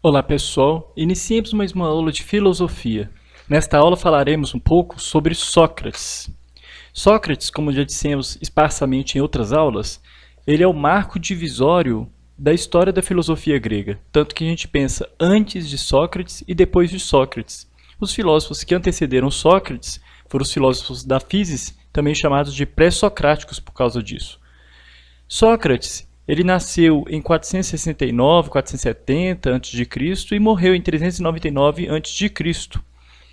Olá pessoal, iniciemos mais uma aula de filosofia. Nesta aula falaremos um pouco sobre Sócrates. Sócrates, como já dissemos esparsamente em outras aulas, ele é o marco divisório da história da filosofia grega, tanto que a gente pensa antes de Sócrates e depois de Sócrates. Os filósofos que antecederam Sócrates foram os filósofos da physis, também chamados de pré-socráticos por causa disso. Sócrates, ele nasceu em 469, 470 a.C. e morreu em 399 a.C.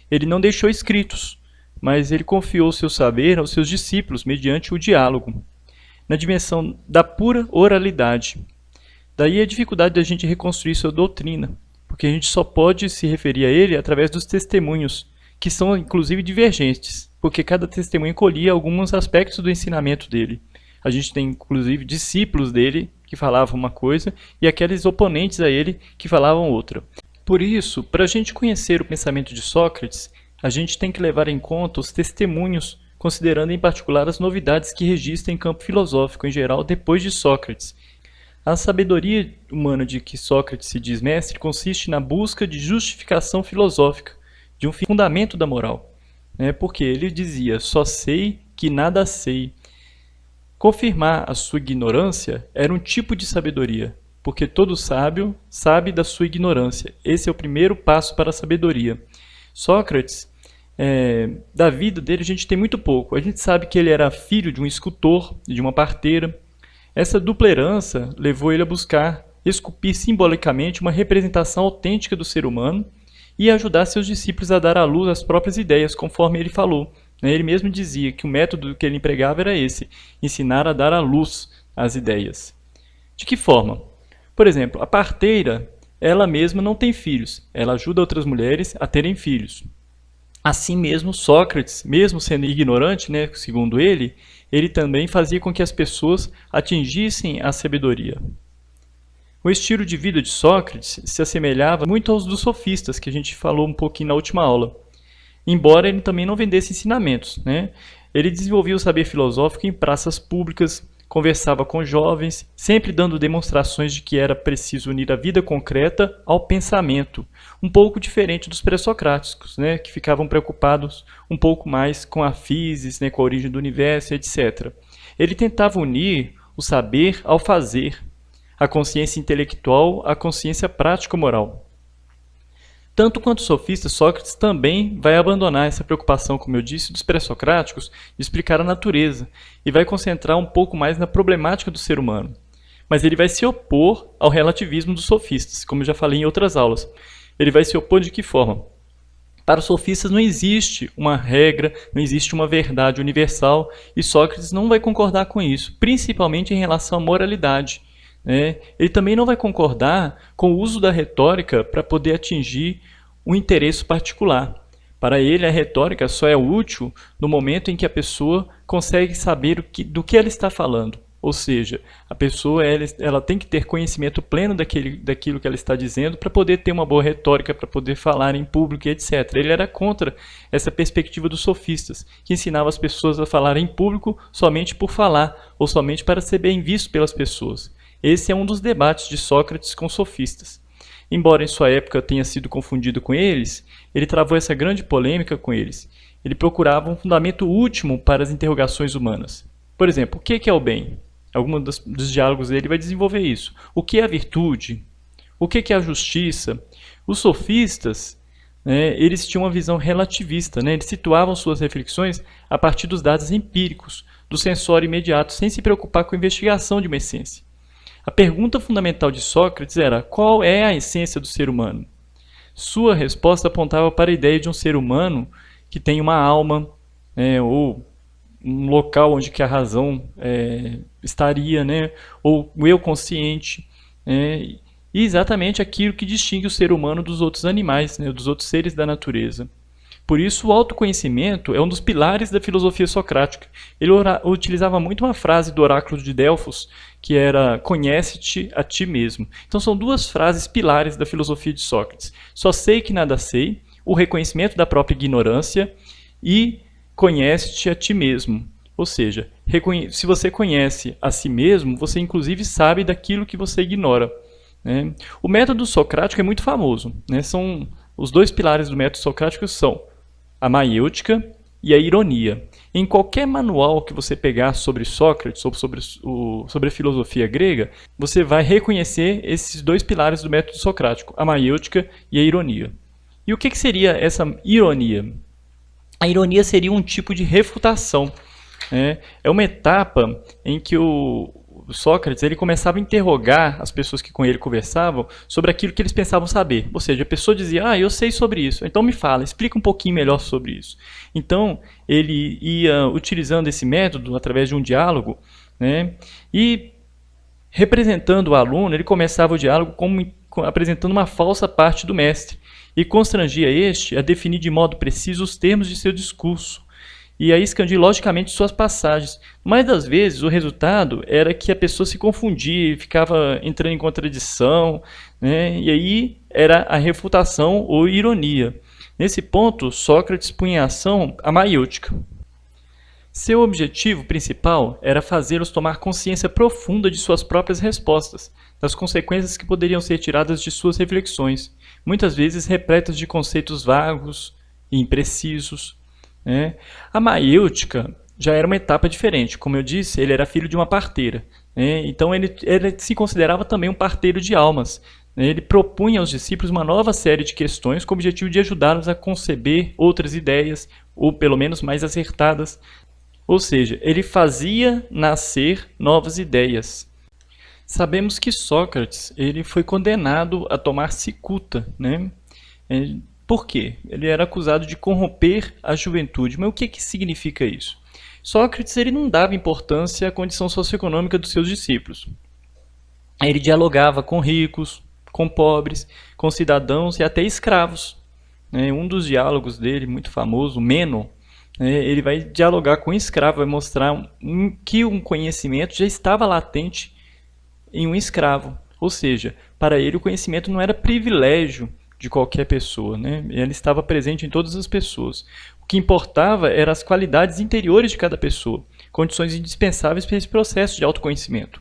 Ele não deixou escritos, mas ele confiou seu saber aos seus discípulos mediante o diálogo, na dimensão da pura oralidade. Daí a dificuldade da gente reconstruir sua doutrina, porque a gente só pode se referir a ele através dos testemunhos, que são inclusive divergentes, porque cada testemunho colhia alguns aspectos do ensinamento dele. A gente tem, inclusive, discípulos dele que falavam uma coisa e aqueles oponentes a ele que falavam outra. Por isso, para a gente conhecer o pensamento de Sócrates, a gente tem que levar em conta os testemunhos, considerando em particular as novidades que registra em campo filosófico em geral depois de Sócrates. A sabedoria humana de que Sócrates se diz mestre consiste na busca de justificação filosófica, de um fundamento da moral. Porque ele dizia, só sei que nada sei. Confirmar a sua ignorância era um tipo de sabedoria, porque todo sábio sabe da sua ignorância. Esse é o primeiro passo para a sabedoria. Sócrates, da vida dele a gente tem muito pouco. A gente sabe que ele era filho de um escultor e de uma parteira. Essa dupla herança levou ele a buscar esculpir simbolicamente uma representação autêntica do ser humano e ajudar seus discípulos a dar à luz as próprias ideias, conforme ele falou. Ele mesmo dizia que o método que ele empregava era esse, ensinar a dar à luz as ideias. De que forma? Por exemplo, a parteira, ela mesma não tem filhos, ela ajuda outras mulheres a terem filhos. Assim mesmo, Sócrates, mesmo sendo ignorante, segundo ele também fazia com que as pessoas atingissem a sabedoria. O estilo de vida de Sócrates se assemelhava muito aos dos sofistas, que a gente falou um pouquinho na última aula. Embora ele também não vendesse ensinamentos. Ele desenvolvia o saber filosófico em praças públicas, conversava com jovens, sempre dando demonstrações de que era preciso unir a vida concreta ao pensamento, um pouco diferente dos pré-socráticos, que ficavam preocupados um pouco mais com a physis, com a origem do universo, etc. Ele tentava unir o saber ao fazer, a consciência intelectual à consciência prático-moral. Tanto quanto sofista, Sócrates também vai abandonar essa preocupação, como eu disse, dos pré-socráticos, de explicar a natureza, e vai concentrar um pouco mais na problemática do ser humano. Mas ele vai se opor ao relativismo dos sofistas, como eu já falei em outras aulas. Ele vai se opor de que forma? Para os sofistas não existe uma regra, não existe uma verdade universal, e Sócrates não vai concordar com isso, principalmente em relação à moralidade. Ele também não vai concordar com o uso da retórica para poder atingir um interesse particular. Para ele, a retórica só é útil no momento em que a pessoa consegue saber do que ela está falando. Ou seja, a pessoa ela tem que ter conhecimento pleno daquilo que ela está dizendo para poder ter uma boa retórica, para poder falar em público, etc. Ele era contra essa perspectiva dos sofistas, que ensinava as pessoas a falar em público somente por falar, ou somente para ser bem visto pelas pessoas. Esse é um dos debates de Sócrates com os sofistas. Embora em sua época tenha sido confundido com eles, ele travou essa grande polêmica com eles. Ele procurava um fundamento último para as interrogações humanas. Por exemplo, o que é o bem? Algum dos diálogos dele vai desenvolver isso. O que é a virtude? O que é a justiça? Os sofistas, eles tinham uma visão relativista. Eles situavam suas reflexões a partir dos dados empíricos, do sensório imediato, sem se preocupar com a investigação de uma essência. A pergunta fundamental de Sócrates era: qual é a essência do ser humano? Sua resposta apontava para a ideia de um ser humano que tem uma alma, ou um local onde que a razão estaria, ou o eu consciente, e exatamente aquilo que distingue o ser humano dos outros animais, dos outros seres da natureza. Por isso, o autoconhecimento é um dos pilares da filosofia socrática. Ele utilizava muito uma frase do oráculo de Delfos, que era: conhece-te a ti mesmo. Então, são duas frases pilares da filosofia de Sócrates. Só sei que nada sei, o reconhecimento da própria ignorância, e conhece-te a ti mesmo. Ou seja, se você conhece a si mesmo, você inclusive sabe daquilo que você ignora. né? O método socrático é muito famoso, né? São os dois pilares do método socrático são a maiêutica e a ironia. Em qualquer manual que você pegar sobre Sócrates ou sobre a filosofia grega, você vai reconhecer esses dois pilares do método socrático, a maiêutica e a ironia. E o que seria essa ironia? A ironia seria um tipo de refutação, né? É uma etapa em que o Sócrates ele começava a interrogar as pessoas que com ele conversavam sobre aquilo que eles pensavam saber. Ou seja, a pessoa dizia, eu sei sobre isso, então me fala, explica um pouquinho melhor sobre isso. Então, ele ia utilizando esse método através de um diálogo, né? E representando o aluno, ele começava o diálogo apresentando uma falsa parte do mestre e constrangia este a definir de modo preciso os termos de seu discurso e a expandir logicamente suas passagens. Mas das vezes o resultado era que a pessoa se confundia e ficava entrando em contradição, né? E aí era a refutação ou ironia. Nesse ponto, Sócrates punha em ação a maiêutica. Seu objetivo principal era fazê-los tomar consciência profunda de suas próprias respostas, das consequências que poderiam ser tiradas de suas reflexões, muitas vezes repletas de conceitos vagos e imprecisos, né? A maiêutica já era uma etapa diferente. Como eu disse, ele era filho de uma parteira, né? Então ele se considerava também um parteiro de almas, né? Ele propunha aos discípulos uma nova série de questões com o objetivo de ajudá-los a conceber outras ideias, ou pelo menos mais acertadas. Ou seja, ele fazia nascer novas ideias. Sabemos que Sócrates ele foi condenado a tomar cicuta, né? Por quê? Ele era acusado de corromper a juventude. Mas o que significa isso? Sócrates ele não dava importância à condição socioeconômica dos seus discípulos. Ele dialogava com ricos, com pobres, com cidadãos e até escravos. Um dos diálogos dele, muito famoso, Meno, ele vai dialogar com um escravo, vai mostrar que um conhecimento já estava latente em um escravo. Ou seja, para ele o conhecimento não era privilégio de qualquer pessoa, né? Ele estava presente em todas as pessoas. O que importava eram as qualidades interiores de cada pessoa, condições indispensáveis para esse processo de autoconhecimento.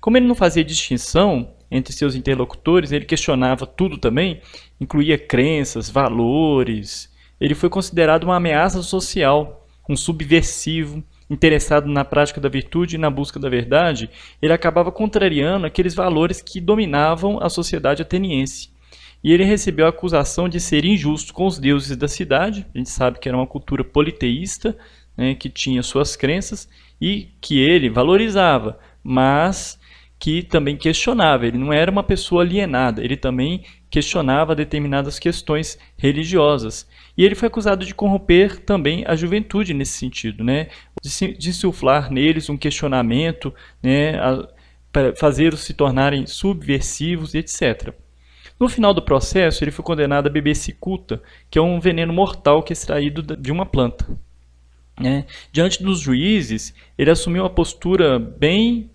Como ele não fazia distinção entre seus interlocutores, ele questionava tudo também, incluía crenças, valores. Ele foi considerado uma ameaça social, um subversivo, interessado na prática da virtude e na busca da verdade. Ele acabava contrariando aqueles valores que dominavam a sociedade ateniense. E ele recebeu a acusação de ser injusto com os deuses da cidade. A gente sabe que era uma cultura politeísta, né, que tinha suas crenças e que ele valorizava, mas que também questionava. Ele não era uma pessoa alienada, ele também questionava determinadas questões religiosas. E ele foi acusado de corromper também a juventude nesse sentido, né, de insuflar neles um questionamento, né, para fazê-los se tornarem subversivos, etc. No final do processo, ele foi condenado a beber cicuta, que é um veneno mortal que é extraído de uma planta. Diante dos juízes, ele assumiu uma postura bem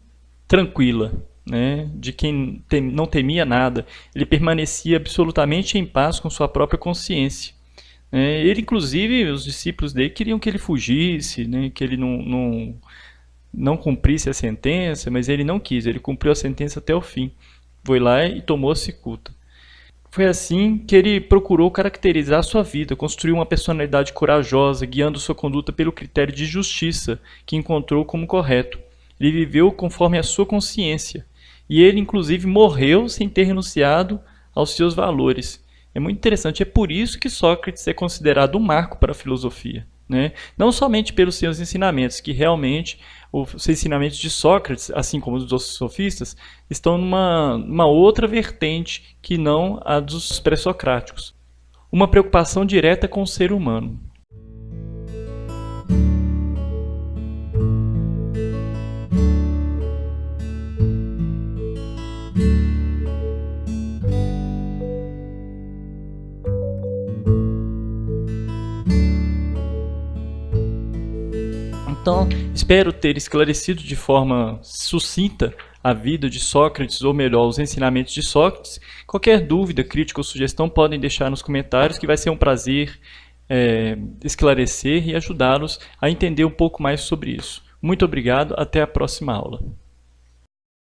tranquila, né, de quem não temia nada. Ele permanecia absolutamente em paz com sua própria consciência. Ele, inclusive, os discípulos dele queriam que ele fugisse, né, que ele não cumprisse a sentença, mas ele não quis, ele cumpriu a sentença até o fim. Foi lá e tomou a cicuta. Foi assim que ele procurou caracterizar sua vida, construiu uma personalidade corajosa, guiando sua conduta pelo critério de justiça, que encontrou como correto. Ele viveu conforme a sua consciência, e ele inclusive morreu sem ter renunciado aos seus valores. É muito interessante, é por isso que Sócrates é considerado um marco para a filosofia, né? Não somente pelos seus ensinamentos, que realmente os ensinamentos de Sócrates, assim como os dos sofistas, estão numa outra vertente que não a dos pré-socráticos. Uma preocupação direta com o ser humano. Então, espero ter esclarecido de forma sucinta a vida de Sócrates, ou melhor, os ensinamentos de Sócrates. Qualquer dúvida, crítica ou sugestão podem deixar nos comentários, que vai ser um prazer esclarecer e ajudá-los a entender um pouco mais sobre isso. Muito obrigado, até a próxima aula.